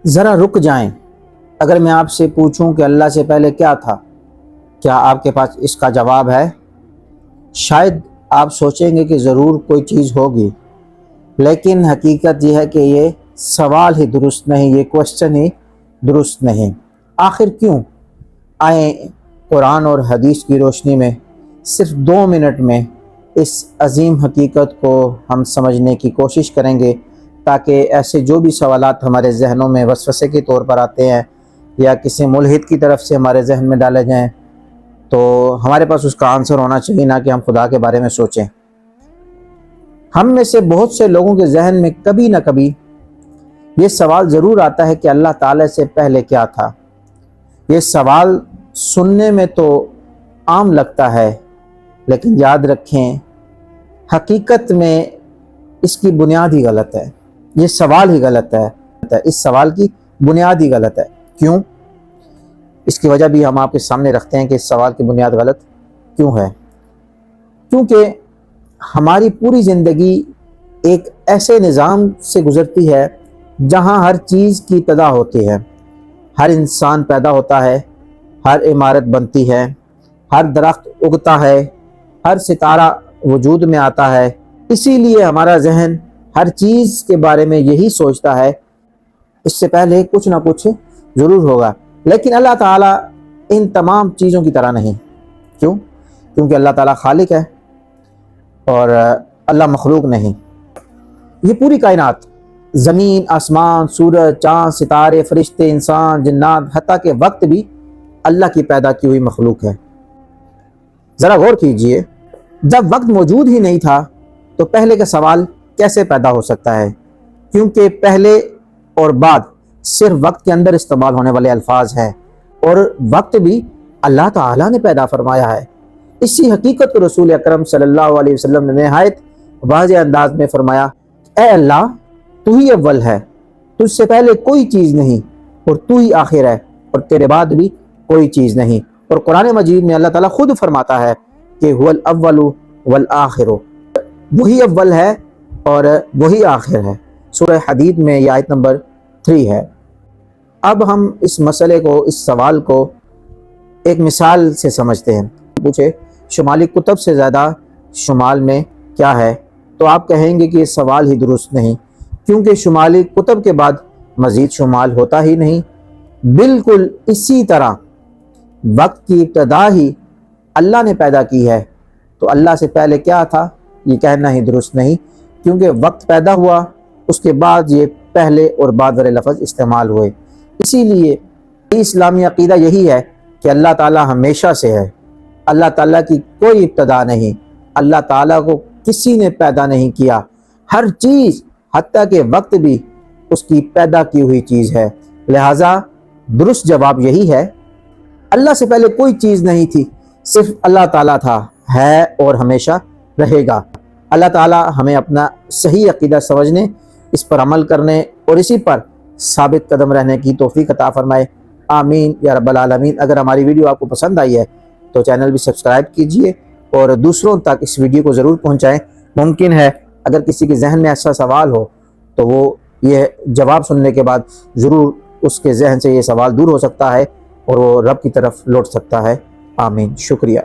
ذرا رک جائیں، اگر میں آپ سے پوچھوں کہ اللہ سے پہلے کیا تھا، کیا آپ کے پاس اس کا جواب ہے؟ شاید آپ سوچیں گے کہ ضرور کوئی چیز ہوگی، لیکن حقیقت یہ ہے کہ یہ سوال ہی درست نہیں، یہ کوشچن ہی درست نہیں۔ آخر کیوں؟ آئیں قرآن اور حدیث کی روشنی میں صرف 2 منٹ میں اس عظیم حقیقت کو ہم سمجھنے کی کوشش کریں گے، تاکہ ایسے جو بھی سوالات ہمارے ذہنوں میں وسوسے کے طور پر آتے ہیں یا کسی ملحد کی طرف سے ہمارے ذہن میں ڈالے جائیں، تو ہمارے پاس اس کا آنسر ہونا چاہیے، نہ کہ ہم خدا کے بارے میں سوچیں۔ ہم میں سے بہت سے لوگوں کے ذہن میں کبھی نہ کبھی یہ سوال ضرور آتا ہے کہ اللہ تعالیٰ سے پہلے کیا تھا۔ یہ سوال سننے میں تو عام لگتا ہے، لیکن یاد رکھیں حقیقت میں اس کی بنیاد ہی غلط ہے۔ یہ سوال ہی غلط ہے، اس سوال کی بنیاد ہی غلط ہے۔ کیوں؟ اس کی وجہ بھی ہم آپ کے سامنے رکھتے ہیں کہ اس سوال کی بنیاد غلط کیوں ہے۔ کیونکہ ہماری پوری زندگی ایک ایسے نظام سے گزرتی ہے جہاں ہر چیز کی ابتدا ہوتی ہے۔ ہر انسان پیدا ہوتا ہے، ہر عمارت بنتی ہے، ہر درخت اگتا ہے، ہر ستارہ وجود میں آتا ہے۔ اسی لیے ہمارا ذہن ہر چیز کے بارے میں یہی سوچتا ہے اس سے پہلے کچھ نہ کچھ ضرور ہوگا۔ لیکن اللہ تعالیٰ ان تمام چیزوں کی طرح نہیں۔ کیوں؟ کیونکہ اللہ تعالیٰ خالق ہے اور اللہ مخلوق نہیں۔ یہ پوری کائنات، زمین، آسمان، سورج، چاند، ستارے، فرشتے، انسان، جنات، حتیٰ کہ وقت بھی اللہ کی پیدا کی ہوئی مخلوق ہے۔ ذرا غور کیجئے، جب وقت موجود ہی نہیں تھا تو پہلے کا سوال کیسے پیدا ہو سکتا ہے؟ کیونکہ پہلے اور بعد صرف وقت کے اندر استعمال ہونے والے الفاظ ہیں، اور وقت بھی اللہ تعالیٰ نے پیدا فرمایا ہے۔ اسی حقیقت کو رسول اکرم صلی اللہ علیہ وسلم نے نہایت واضح انداز میں فرمایا، اے اللہ تو ہی اول ہے، تجھ سے پہلے کوئی چیز نہیں، اور تو ہی آخر ہے، اور تیرے بعد بھی کوئی چیز نہیں۔ اور قرآن مجید میں اللہ تعالیٰ خود فرماتا ہے کہ هو الاول والآخر، وہی اول ہے اور وہی آخر ہے۔ سورہ حدید میں یہ آیت نمبر 3 ہے۔ اب ہم اس مسئلے کو، اس سوال کو ایک مثال سے سمجھتے ہیں۔ پوچھے شمالی قطب سے زیادہ شمال میں کیا ہے، تو آپ کہیں گے کہ یہ سوال ہی درست نہیں، کیونکہ شمالی قطب کے بعد مزید شمال ہوتا ہی نہیں۔ بالکل اسی طرح وقت کی ابتدا ہی اللہ نے پیدا کی ہے، تو اللہ سے پہلے کیا تھا یہ کہنا ہی درست نہیں، کیونکہ وقت پیدا ہوا اس کے بعد یہ پہلے اور بعد والے لفظ استعمال ہوئے۔ اسی لیے اسلامی عقیدہ یہی ہے کہ اللہ تعالیٰ ہمیشہ سے ہے، اللہ تعالیٰ کی کوئی ابتدا نہیں، اللہ تعالیٰ کو کسی نے پیدا نہیں کیا۔ ہر چیز حتیٰ کہ وقت بھی اس کی پیدا کی ہوئی چیز ہے۔ لہٰذا درست جواب یہی ہے، اللہ سے پہلے کوئی چیز نہیں تھی، صرف اللہ تعالیٰ تھا، ہے اور ہمیشہ رہے گا۔ اللہ تعالیٰ ہمیں اپنا صحیح عقیدہ سمجھنے، اس پر عمل کرنے اور اسی پر ثابت قدم رہنے کی توفیق عطا فرمائے۔ آمین یا رب العالمین۔ اگر ہماری ویڈیو آپ کو پسند آئی ہے تو چینل بھی سبسکرائب کیجئے اور دوسروں تک اس ویڈیو کو ضرور پہنچائیں۔ ممکن ہے اگر کسی کے ذہن میں ایسا سوال ہو تو وہ یہ جواب سننے کے بعد ضرور اس کے ذہن سے یہ سوال دور ہو سکتا ہے اور وہ رب کی طرف لوٹ سکتا ہے۔ آمین۔ شکریہ۔